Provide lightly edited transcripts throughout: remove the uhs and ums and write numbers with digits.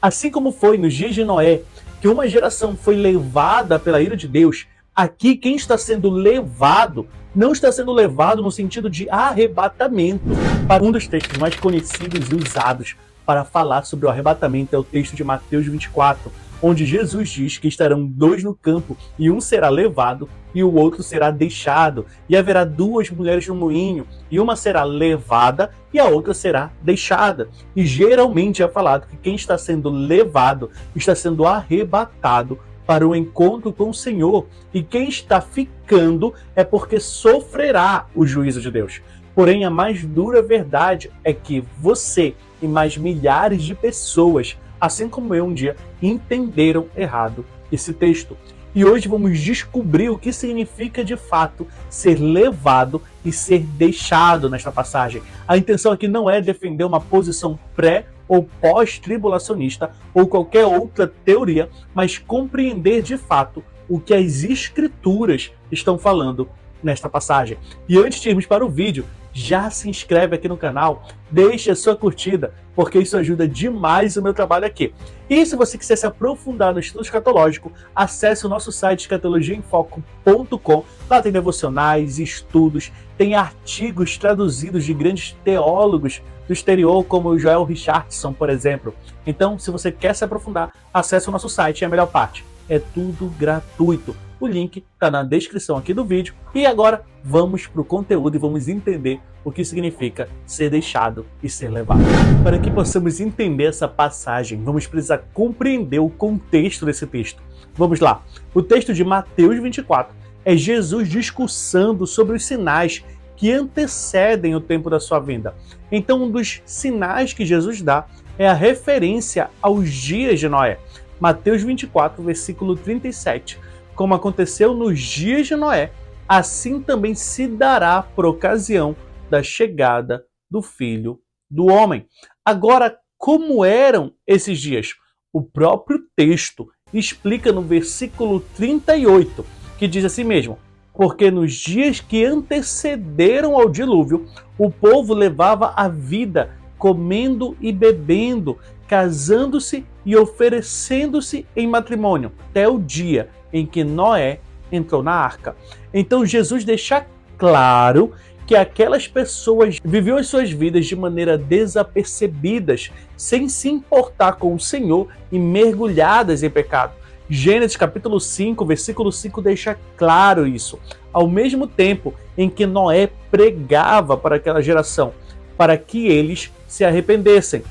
Assim como foi nos dias de Noé, que uma geração foi levada pela ira de Deus, aqui quem está sendo levado não está sendo levado no sentido de arrebatamento. Para um dos textos mais conhecidos e usados para falar sobre o arrebatamento é o texto de Mateus 24, onde Jesus diz que estarão dois no campo e um será levado e o outro será deixado. E haverá duas mulheres no moinho e uma será levada e a outra será deixada. E geralmente é falado que quem está sendo levado está sendo arrebatado para o encontro com o Senhor. E quem está ficando é porque sofrerá o juízo de Deus. Porém, a mais dura verdade é que você e mais milhares de pessoas, assim como eu um dia, entenderam errado esse texto. E hoje vamos descobrir o que significa de fato ser levado e ser deixado nesta passagem. A intenção aqui não é defender uma posição pré- ou pós-tribulacionista ou qualquer outra teoria, mas compreender de fato o que as escrituras estão falando nesta passagem. E antes de irmos para o vídeo, já se inscreve aqui no canal, deixe a sua curtida, porque isso ajuda demais o meu trabalho aqui. E se você quiser se aprofundar no estudo escatológico, acesse o nosso site escatologiaemfoco.com. Lá tem devocionais, estudos, tem artigos traduzidos de grandes teólogos do exterior, como o Joel Richardson, por exemplo. Então, se você quer se aprofundar, acesse o nosso site, é a melhor parte. É tudo gratuito. O link está na descrição aqui do vídeo. E agora vamos para o conteúdo e vamos entender o que significa ser deixado e ser levado. Para que possamos entender essa passagem, vamos precisar compreender o contexto desse texto. Vamos lá. O texto de Mateus 24 é Jesus discursando sobre os sinais que antecedem o tempo da sua vinda. Então, um dos sinais que Jesus dá é a referência aos dias de Noé. Mateus 24, versículo 37. Como aconteceu nos dias de Noé, assim também se dará por ocasião da chegada do Filho do Homem. Agora, como eram esses dias? O próprio texto explica no versículo 38, que diz assim mesmo: porque nos dias que antecederam ao dilúvio, o povo levava a vida comendo e bebendo, casando-se e oferecendo-se em matrimônio, até o dia em que Noé entrou na arca. Então Jesus deixa claro que aquelas pessoas viviam as suas vidas de maneira desapercebidas, sem se importar com o Senhor e mergulhadas em pecado. Gênesis capítulo 5, versículo 5 deixa claro isso. Ao mesmo tempo em que Noé pregava para aquela geração, para que eles se arrependessem.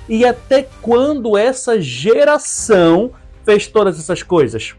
E até quando essa geração fez todas essas coisas?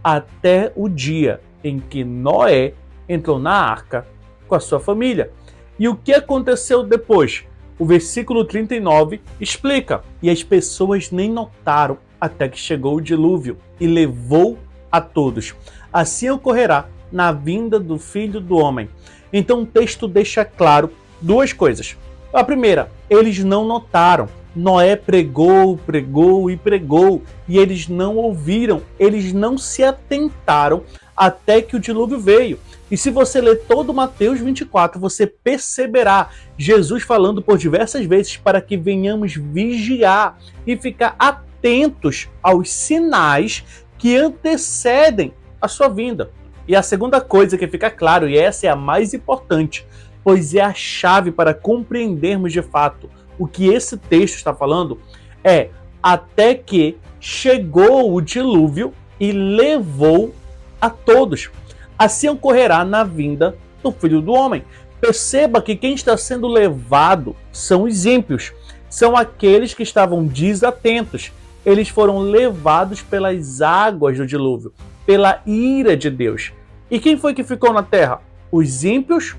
Até o dia em que Noé entrou na arca com a sua família. E o que aconteceu depois? O versículo 39 explica: e as pessoas nem notaram até que chegou o dilúvio e levou a todos. Assim ocorrerá na vinda do Filho do Homem. Então o texto deixa claro duas coisas. A primeira, eles não notaram. Noé pregou, pregou e pregou, e eles não ouviram, eles não se atentaram até que o dilúvio veio. E se você ler todo Mateus 24, você perceberá Jesus falando por diversas vezes para que venhamos vigiar e ficar atentos aos sinais que antecedem a sua vinda. E a segunda coisa que fica claro, e essa é a mais importante, pois é a chave para compreendermos de fato o que esse texto está falando, é até que chegou o dilúvio e levou a todos. Assim ocorrerá na vinda do Filho do Homem. Perceba que quem está sendo levado são os ímpios, são aqueles que estavam desatentos. Eles foram levados pelas águas do dilúvio, pela ira de Deus. E quem foi que ficou na terra? Os ímpios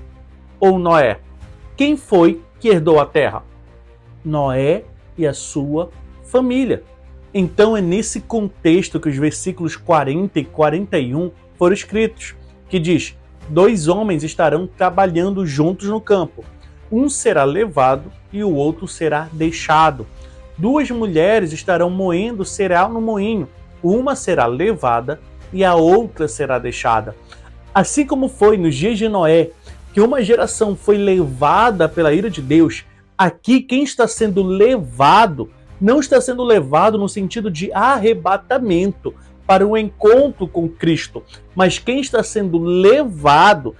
ou Noé? Quem foi que herdou a terra? Noé e a sua família. Então é nesse contexto que os versículos 40 e 41 foram escritos, que diz: dois homens estarão trabalhando juntos no campo. Um será levado e o outro será deixado. Duas mulheres estarão moendo cereal no moinho. Uma será levada e a outra será deixada. Assim como foi nos dias de Noé, que uma geração foi levada pela ira de Deus, aqui quem está sendo levado não está sendo levado no sentido de arrebatamento para o encontro com Cristo, mas quem está sendo levado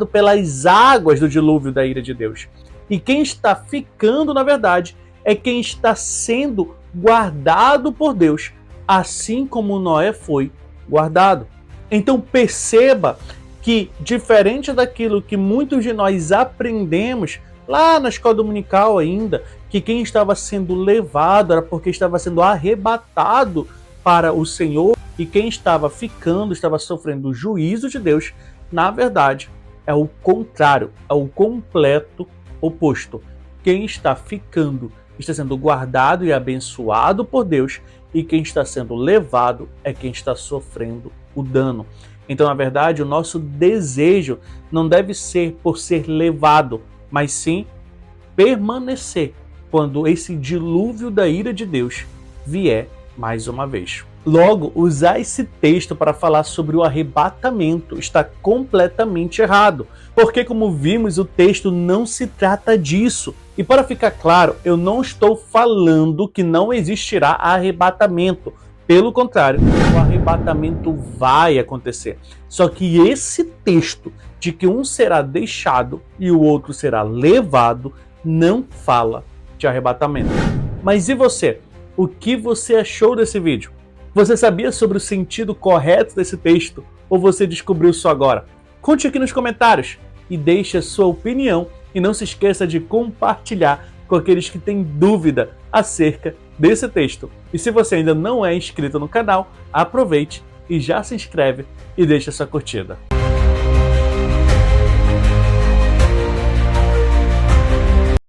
pelas águas do dilúvio da ira de Deus. E quem está ficando, na verdade, é quem está sendo guardado por Deus, assim como Noé foi guardado. Então perceba que, diferente daquilo que muitos de nós aprendemos lá na escola dominical ainda, que quem estava sendo levado era porque estava sendo arrebatado para o Senhor, e quem estava ficando estava sofrendo o juízo de Deus, na verdade, é o contrário, é o completo oposto. Quem está ficando está sendo guardado e abençoado por Deus, e quem está sendo levado é quem está sofrendo o dano. Então, na verdade, o nosso desejo não deve ser por ser levado, mas sim permanecer quando esse dilúvio da ira de Deus vier mais uma vez. Logo, usar esse texto para falar sobre o arrebatamento está completamente errado, porque, como vimos, o texto não se trata disso. E para ficar claro, eu não estou falando que não existirá arrebatamento. Pelo contrário, o arrebatamento vai acontecer. Só que esse texto de que um será deixado e o outro será levado não fala de arrebatamento. Mas e você? O que você achou desse vídeo? Você sabia sobre o sentido correto desse texto ou você descobriu só agora? Conte aqui nos comentários e deixe a sua opinião, e não se esqueça de compartilhar com aqueles que têm dúvida acerca desse texto. E se você ainda não é inscrito no canal, aproveite e já se inscreve e deixa sua curtida.